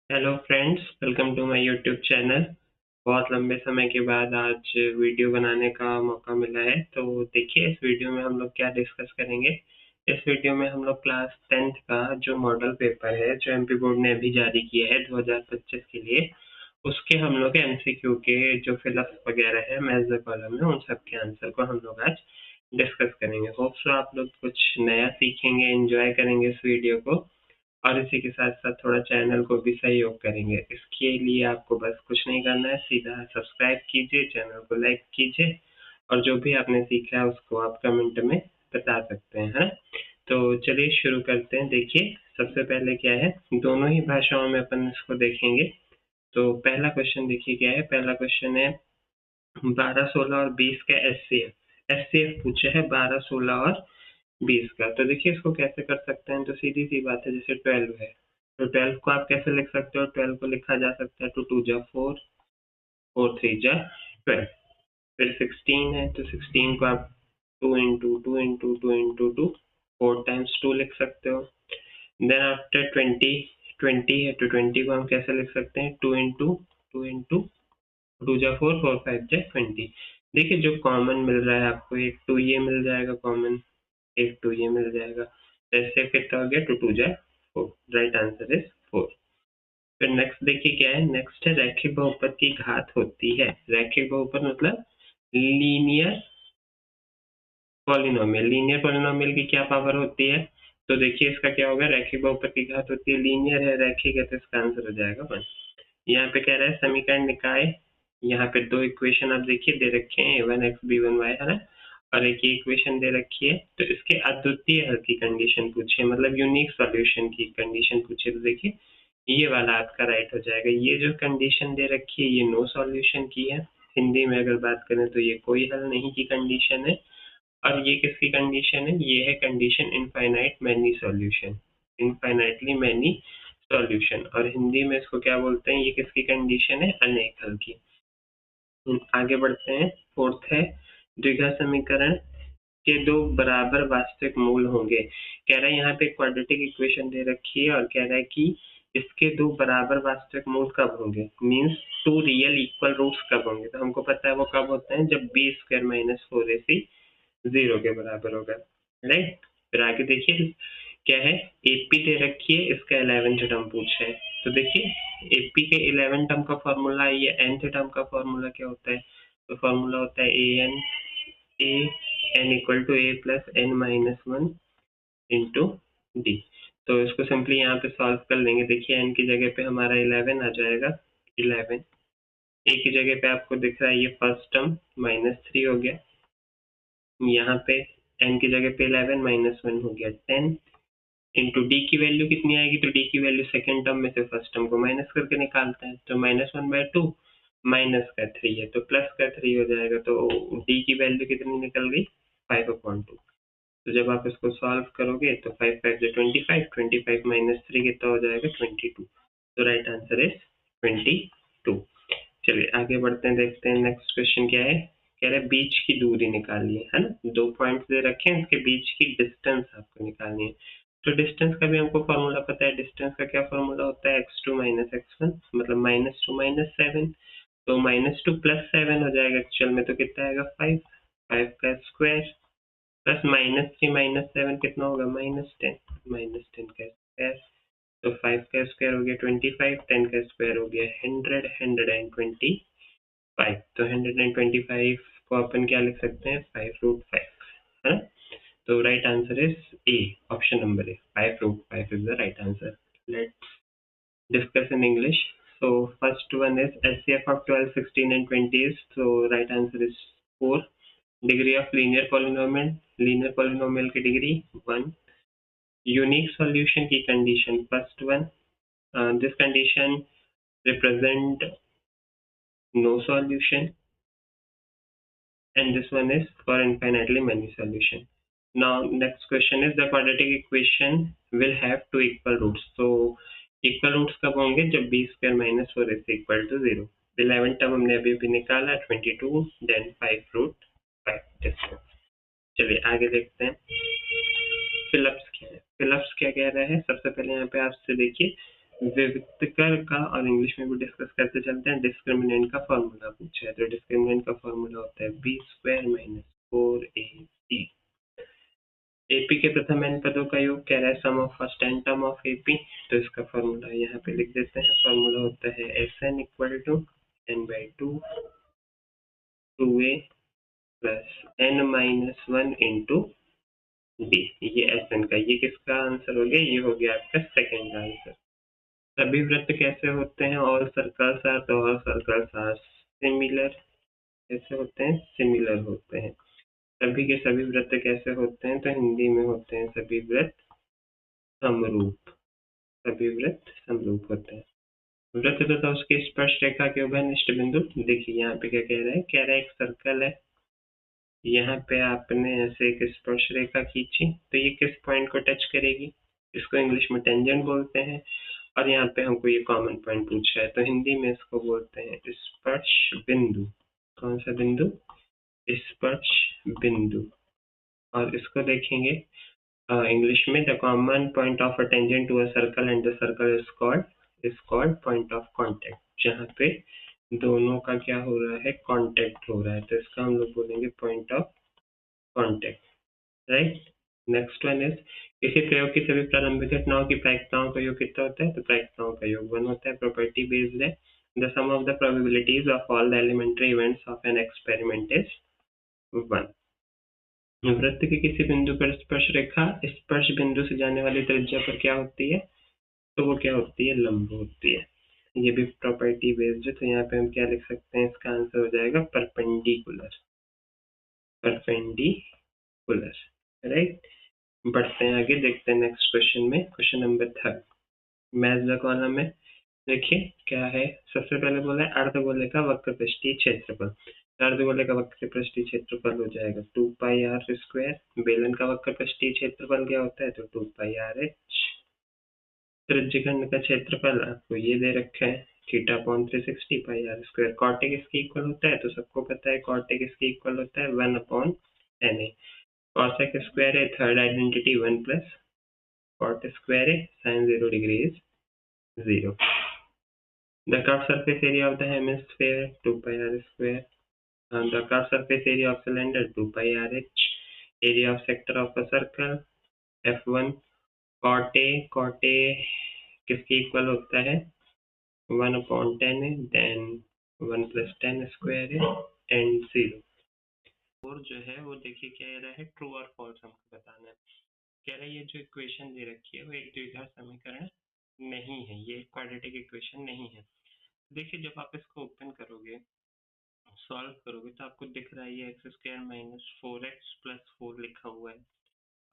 Hello friends, welcome to my YouTube channel. बहुत लंबे समय के बाद आज वीडियो बनाने का मौका मिला है। तो देखिए, इस वीडियो में हम लोग क्या डिस्कस करेंगे। इस वीडियो में हम लोग क्लास 10th का जो मॉडल पेपर है जो एमपी बोर्ड ने अभी जारी किया है 2025 के लिए, उसके हम लोग एमसीक्यू के जो फिलअप्स वगैरह है मैथ्स द कॉलम में, उन सब के आंसर को हम लोग आज डिस्कस करेंगे। होप सो आप लोग कुछ नया सीखेंगे, एंजॉय करेंगे इस वीडियो को, और इसी के साथ साथ थोड़ा चैनल को भी सहयोग करेंगे। इसके लिए आपको बस कुछ नहीं करना है, सीधा सब्सक्राइब कीजिए, चैनल को लाइक कीजिए, और जो भी आपने सीखा है उसको आप कमेंट में बता सकते हैं। तो चलिए शुरू करते हैं। देखिए, सबसे पहले क्या है, दोनों ही भाषाओं में अपन इसको देखेंगे। तो पहला क्वेश्चन देखिए क्या है। पहला क्वेश्चन है 12, 16 और 20 का एचसीएफ। एचसीएफ पूछा है 12, 16 और 20 का। तो देखिए, इसको कैसे कर सकते हैं। तो सीधी सी बात है, जैसे 12 है तो 12 को आप कैसे लिख सकते हो। 12 को लिखा जा सकता है 2 2 जा 4, 4 3 जा 12। फिर 16 है तो 16 को आप 2 इंटू 2 इंटू 2 इंटू 2, 4 टाइम्स 2 लिख सकते हो। देन आफ्टर 20 है तो 20 को हम कैसे लिख सकते हैं, 2 इंटू 2 इंटू 2 जा 4, 4 5 जा 20। देखिए, जो कॉमन मिल रहा है आपको, एक 2 ये मिल जाएगा कॉमन, एक 2 ये मिल जाएगा। तो इससे कितना हो गया, 2 2 जा 4। Right answer is 4। फिर नेक्स्ट देखिए क्या है। नेक्स्ट है रैखिक बहुपद की घात होती है। रैखिक बहुपद मतलब लीनियर पॉलिनोमियल। लीनियर पॉलिनोमियल की क्या पावर होती है। तो देखिए, इसका क्या होगा, रैखिक बहुपद की घात होती है, लीनियर है, रैखिक है, तो इसका आंसर हो जाएगा 1। यहाँ पे कह रहा है समीकरण निकाय। यहाँ पे दो इक्वेशन आप देखिए दे रखे हैं, a1x b1y, है ना, और एक ही इक्वेशन दे रखी है। तो इसके अद्वितीय हल की कंडीशन पूछिए, मतलब यूनिक सॉल्यूशन की कंडीशन पूछिए। तो देखिए, ये वाला आपका राइट हो जाएगा। ये जो कंडीशन दे रखी है ये नो सॉल्यूशन की है। हिंदी में अगर बात करें तो ये कोई हल नहीं की कंडीशन है। और ये किसकी कंडीशन है, ये है condition infinite many solution, infinitely many solution. और हिंदी में इसको क्या बोलते हैं, ये किसकी कंडीशन है, अनेक हल की। आगे बढ़ते हैं। फोर्थ है द्विघात समीकरण के दो बराबर वास्तविक मूल होंगे। कह रहा है यहाँ पे क्वाड्रेटिक इक्वेशन दे रखी है और कह रहा है कि इसके दो बराबर वास्तविक मूल कब होंगे, मीन्स 2 रियल इक्वल रूट्स कब होंगे। तो हमको पता है वो कब होते हैं, जब b स्क्वायर माइनस 4ac 0 के बराबर होगा। राइट। फिर आगे देखिए क्या है, एपी दे रखी है, इसका 11th टर्म पूछा है। तो देखिए, एपी के 11 टर्म का फॉर्मूला, ये nth टर्म का फॉर्मूला क्या होता है। तो फॉर्मूला होता है a n equal to a plus n minus 1 into d. तो इसको सिंपली यहाँ पे सॉल्व कर लेंगे। देखिए, एन की जगह पे हमारा 11 आ जाएगा, 11। ए की जगह पे आपको दिख रहा है ये फर्स्ट टर्म -3 हो गया। यहाँ पे एन की जगह पे 11 माइनस 1 हो गया 10 इंटू डी की वैल्यू कितनी आएगी। तो डी की वैल्यू सेकेंड टर्म में से फर्स्ट टर्म को माइनस करके निकालते हैं। तो -1/2 माइनस का 3 है तो प्लस का 3 हो जाएगा। तो डी की वैल्यू कितनी निकल गई, 5/2। तो जब आप इसको सॉल्व करोगे तो 5 5 जो 25, 25 माइनस 3 कितना हो जाएगा, 22। तो राइट आंसर इज 22। चलिए आगे बढ़ते हैं, देखते हैं नेक्स्ट क्वेश्चन क्या है। कह रहे हैं बीच की दूरी निकालिए, है ना। 2 पॉइंट्स दे रखे हैं, इसके बीच की डिस्टेंस आपको निकालनी है। तो डिस्टेंस का भी हमको फॉर्मूला पता है। डिस्टेंस का क्या फॉर्मूला होता है, x2 माइनस x1, मतलब -2 माइनस 7। तो -2 प्लस 7 हो जाएगा एक्चुअल में, तो कितना आएगा 5, 5 का स्क्वायर प्लस -3 माइनस 7 कितना होगा, -10, -10 का स्क्वायर। तो 5 का स्क्वायर हो गया 25, 10 का स्क्वायर हो गया 100, 125। तो 125 को अपन क्या लिख सकते हैं, 5√5, है ना। तो right answer is a, option number A, 5√5 is the right answer. Let's discuss in English. So first one is SCF of 12, 16 and 20 is, so right answer is 4. Degree of linear polynomial, linear polynomial की degree 1. Unique solution की condition, first one, this condition represent no solution, and this one is for infinitely many solution. Now next question is the quadratic equation will have two equal roots. So equal roots कब होंगे, जब b square minus 4ac equal to 0। 11 term हमने अभी भी निकाला 22, then 5√5 distance. चलिए आगे देखते हैं फिलअप्स क्या है। फिलअप्स क्या कह रहा है, सबसे पहले यहाँ पे आपसे देखिए विविक्तकर का और इंग्लिश में भी डिस्कस करते चलते हैं। डिस्क्रिमिनेंट का फॉर्मूला पूछा है, तो डिस्क्रिमिनेंट का फॉर्मूला होता है B square minus 4ac। AP के प्रथम n पदों का योग कह रहा है sum of first n term of AP, तो इसका फॉर्मूला यहाँ पे लिख देते हैं। फॉर्मूला होता है Sn equal to n/2 2a plus n minus 1 into D. ये Sn का, ये किसका आंसर हो गया? ये हो गया आपका सेकंड आंसर। सभी वृत्त कैसे होते हैं? ऑल सर्कल्स आर, तो ऑल सर्कल्स आर सिमिलर। कैसे होते हैं? सिमिलर होते हैं। सभी के सभी वृत्त कैसे होते हैं? तो हिंदी में होते हैं सभी वृत्त समरूप। सभी वृत्त समरूप होते हैं। वृत्त तथा उसकी स्पर्श रेखा के उभयनिष्ठ बिंदु। देखिए यहाँ पे क्या कह रहा है? कह रहा है एक सर्कल है, यहाँ पे आपने ऐसे एक स्पर्श रेखा खींची, तो ये किस पॉइंट को टच करेगी? इसको इंग्लिश में टेंजेंट बोलते हैं। और यहाँ पे हमको ये कॉमन पॉइंट पूछा है, तो हिंदी में इसको बोलते हैं स्पर्श बिंदु। कौन सा बिंदु? स्पर्श बिंदु। और इसको देखेंगे इंग्लिश में, the common point of a tangent to a circle and the circle is called point of contact. जहाँ पे दोनों का क्या हो रहा है? कांटेक्ट हो रहा है, तो इसका हम लोग बोलेंगे point of contact, right. Next one is, किसी प्रयोग की सभी प्रारंभिक घटनाओं की प्रायिकताओं का योग कितना होता है? तो प्रायिकताओं का योग 1 होता है। प्रॉपर्टी बेस्ड है, the sum of the probabilities of all the elementary events of an experiment is 1। वृत्त के किसी बिंदु पर स्पर्श रेखा स्पर्श बिंदु से जाने वाली त्रिज्या पर क्या होती है? तो वो क्या होती है? लंब होती है। ये भी प्रॉपर्टी बेस्ड है, तो यहाँ पे हम क्या लिख सकते हैं? इसका आंसर हो जाएगा परपेंडिकुलर। Perpendicular, right. बढ़ते हैं आगे, देखते हैं नेक्स्ट क्वेश्चन में। Question number 3 match the column में। देखिए क्या है, सबसे पहले बोला है अर्धगोले का वक्र पृष्ठीय क्षेत्रफल। अर्धगोले का वक्र पृष्ठीय क्षेत्रफल हो जाएगा 2πr²। बेलन का वक्र पृष्ठीय क्षेत्रफल क्या होता है? तो 2πrh। त्रिज्यखंड का क्षेत्रफल आपको ये दे रखा है θ/360 πr²। कॉटेक इसके इक्वल होता है, तो सबको पता है कॉटेक इसके इक्वल होता है 1/na। कॉसेक स्क्वायर है third identity 1 plus cot square है sin 0 degree is 0। The curved surface area of the hemisphere 2πr². The curved surface area of cylinder 2πrh. Area of sector of a circle f1। cot a किसके equal होता है? 1/10 है, then 1 plus 10 square है and 0। और जो है वो देखिए क्या कह रहा है, ट्रू और फॉल्स हमको बताना है। कह रहा है ये जो इक्वेशन दे रखी है वो एक द्विघात समीकरण नहीं है, ये एक क्वाड्रेटिक इक्वेशन नहीं है। देखिए जब आप इसको ओपन करोगे, सॉल्व करोगे, तो आपको दिख रहा है ये x² माइनस 4x प्लस 4 लिखा हुआ है,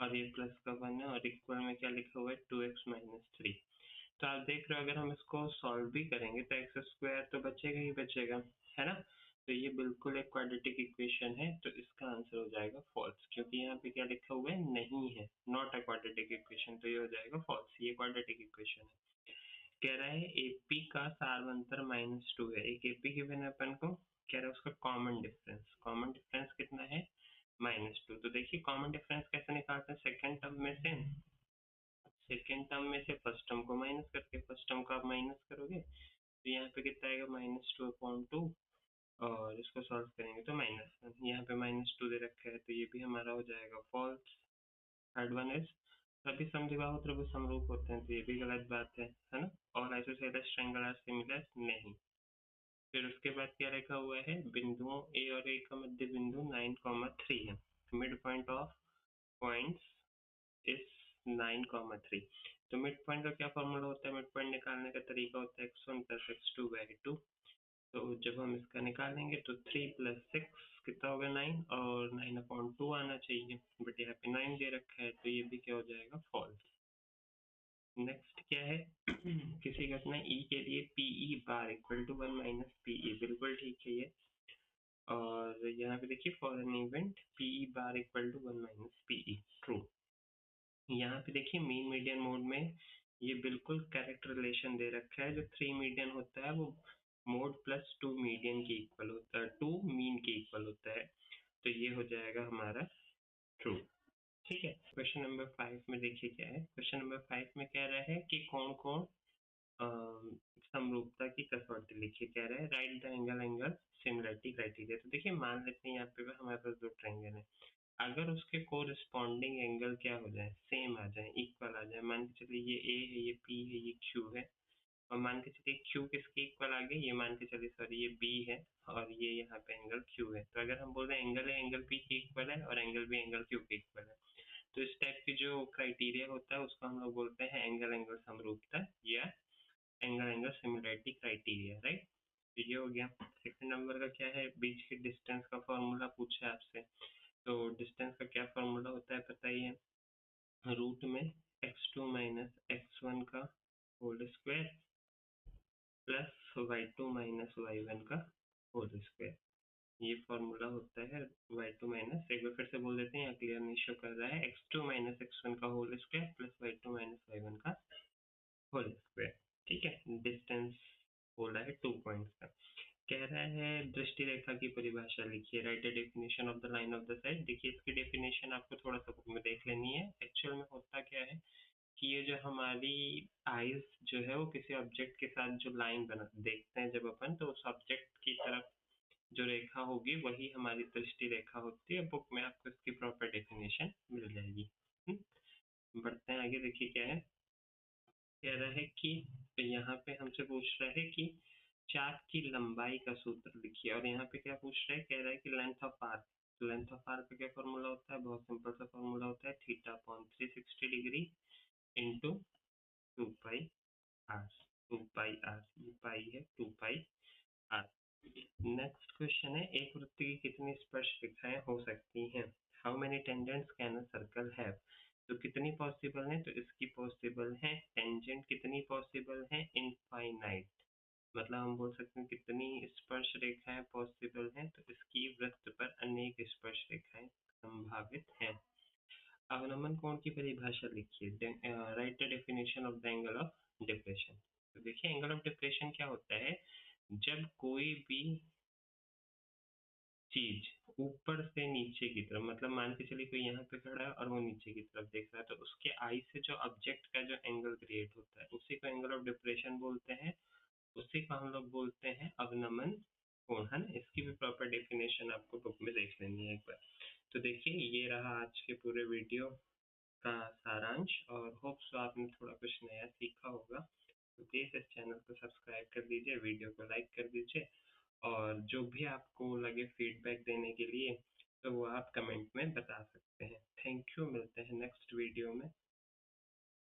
और ये प्लस का 1 है, और इक्वल में क्या लिखा हुआ है? 2x minus 3। तो आप देख रहे हो अगर हम इसको सॉल्व भी करेंगे तो x² तो बचेगा ही बचेगा, है ना। तो ये बिल्कुल एक क्वाड्रेटिक इक्वेशन है, तो इसका आंसर हो जाएगा फॉल्स, क्योंकि यहाँ पे क्या लिखा हुआ है? नहीं है, नॉट अ क्वाड्रेटिक इक्वेशन, तो ये हो जाएगा फॉल्स। ये क्वाड्रेटिक इक्वेशन है। कह रहा है एपी का सार्वंतर -2 है। एक एपी गिवन है अपन को, कह रहा है उसका कॉमन डिफरेंस कितना है? -2। तो देखिए कॉमन डिफरेंस कैसे निकालते हैं? सेकेंड टर्म में से फर्स्ट टर्म को माइनस करके, फर्स्ट टर्म को आप माइनस करोगे तो यहाँ पे कितना आएगा? -2/2। और इसको सॉल्व करेंगे तो -1। यहाँ पे -2 दे रखा है, तो ये भी हमारा हो जाएगा फॉल्स। थर्ड वन इज, सभी समद्विबाहु त्रिभुज समरूप होते हैं, तो ये भी गलत बात है ना। और आइसोसेलेस ट्रायंगल आर सिमिलर, नहीं। फिर उसके बाद क्या लिखा हुआ है? बिंदुओं ए और ए का मध्य बिंदु 9,3 है। Mid point of points is 9,3। तो मिड पॉइंट का क्या फॉर्मूला होता है? मिड पॉइंट निकालने का तरीका होता है x1 प्लस x2/2। तो जब हम इसका निकालेंगे तो 3 प्लस 6 कितना होगा? 9, और 9/2 आना चाहिए, बट यहाँ पे 9 दे रखा है, तो ये भी क्या हो जाएगा? फॉल्स। नेक्स्ट क्या है? किसी घटना ई के लिए PE bar equal to 1 minus PE, बिल्कुल ठीक है ये। और यहाँ पे देखिए for an event PE bar equal to 1 minus PE, true. यहाँ पे देखिए मीन मीडियन मोड में ये बिल्कुल करेक्ट रिलेशन दे रखा है। जो 3 मीडियन होता है वो मोड प्लस 2 मीडियन के इक्वल होता है, 2 मीन के इक्वल होता है, तो ये हो जाएगा हमारा ट्रू। ठीक है। क्वेश्चन नंबर 5 में देखिए क्या है। क्वेश्चन नंबर 5 में कह रहा है कि कौन कौन समरूपता की कसौटी लिखिए। कह रहे हैं right the angle similarity criteria. तो देखिए मान लेते हैं यहाँ पे हमारे पास दो ट्रायंगल है, अगर उसके कोरिस्पॉन्डिंग एंगल क्या हो जाए, सेम आ जाए, इक्वल आ जाए। मान के चलिए ये ए है, ये पी है, ये क्यू है, और मान के चलिए क्यू किसके इक्वल आ गए, ये मान के चलिए सॉरी ये बी है और ये यहाँ पे एंगल क्यू है। तो अगर हम बोल रहे हैं एंगल है एंगल पी के इक्वल है और एंगल बी एंगल क्यू के इक्वल है, तो इस टाइप की जो क्राइटेरिया होता है उसको हम लोग बोलते हैं एंगल एंगल समरूपता या angle angle similarity criteria, right. तो ये हो गया। सेकंड नंबर का क्या है, बीच के डिस्टेंस का फॉर्मूला पूछा है आपसे। तो डिस्टेंस का क्या फॉर्मूला होता है पता ही है, रूट में x2 माइनस x1 का whole square plus y2 minus y1 का होल स्क्वायर। ये फॉर्मूला होता है y2 माइनस, एक बार फिर से बोल देते हैं, यहाँ क्लियर नहीं शो कर रहा है, x2 माइनस x1 का whole square plus y2 minus y1 का होल स्क्वायर। ठीक है, डिस्टेंस बोला है 2 पॉइंट्स का। कह रहा है दृष्टि रेखा की परिभाषा लिखिए, right a definition of the line of the side. देखिए इसकी डेफिनेशन आपको थोड़ा सा बुक में देख लेनी है। एक्चुअल में होता क्या है कि ये जो हमारी आईज जो है वो किसी ऑब्जेक्ट के साथ जो लाइन बना देखते हैं जब अपन, तो उस ऑब्जेक्ट की तरफ जो रेखा होगी वही हमारी दृष्टि रेखा होती है। बुक में आपको इसकी प्रॉपर डेफिनेशन मिल जाएगी। बढ़ते हैं आगे। देखिए क्या है, कह रहा है कि यहाँ पे हमसे पूछ रहा है कि चाप की लंबाई का सूत्र लिखिए, और यहाँ पे क्या पूछ रहा है, कह रहा है कि लेंथ ऑफ आर्क। तो लेंथ ऑफ आर्क का क्या फॉर्मूला होता है, बहुत सिंपल सा फॉर्मूला होता है, theta upon 360 degree into 2 pi R. 2 pi R, ये पाई है, 2 पाई आर। नेक्स्ट क्वेश्चन है, एक वृत्त की कितनी स्पर्श रेखाएं हो सकती हैं, how many tangents can a circle have. तो कितनी पॉसिबल है, तो इसकी पॉसिबल है टेंजेंट कितनी पॉसिबल है, इनफाइनाइट। मतलब हम बोल सकते हैं कितनी स्पर्श रेखाएं पॉसिबल हैं, तो इसकी वृत्त पर अनेक स्पर्श रेखाएं संभावित हैं। अवनमन कोण की परिभाषा लिखिए, right the definition of the angle of depression. तो देखिए एंगल ऑफ डिप्रेशन क्या होता है, जब कोई भी चीज ऊपर से नीचे की तरफ, मतलब मान के चलिए कोई यहाँ पे खड़ा है और वो नीचे की तरफ देख रहा है, तो उसके आई से जो ऑब्जेक्ट का जो एंगल क्रिएट होता है उसी को एंगल ऑफ डिप्रेशन बोलते हैं, उसी को हम लोग बोलते हैं अवनमन कोण, है ना। इसकी भी प्रॉपर डेफिनेशन आपको बुक में देख लेनी है एक बार। तो देखिए ये रहा आज के पूरे वीडियो का सारांश, और होप सो आपने थोड़ा कुछ नया सीखा होगा। तो प्लीज इस चैनल को सब्सक्राइब कर दीजिए, वीडियो को लाइक कर दीजिए, और जो भी आपको लगे फीडबैक देने के लिए तो वो आप कमेंट में बता सकते हैं। थैंक यू, मिलते हैं नेक्स्ट वीडियो में।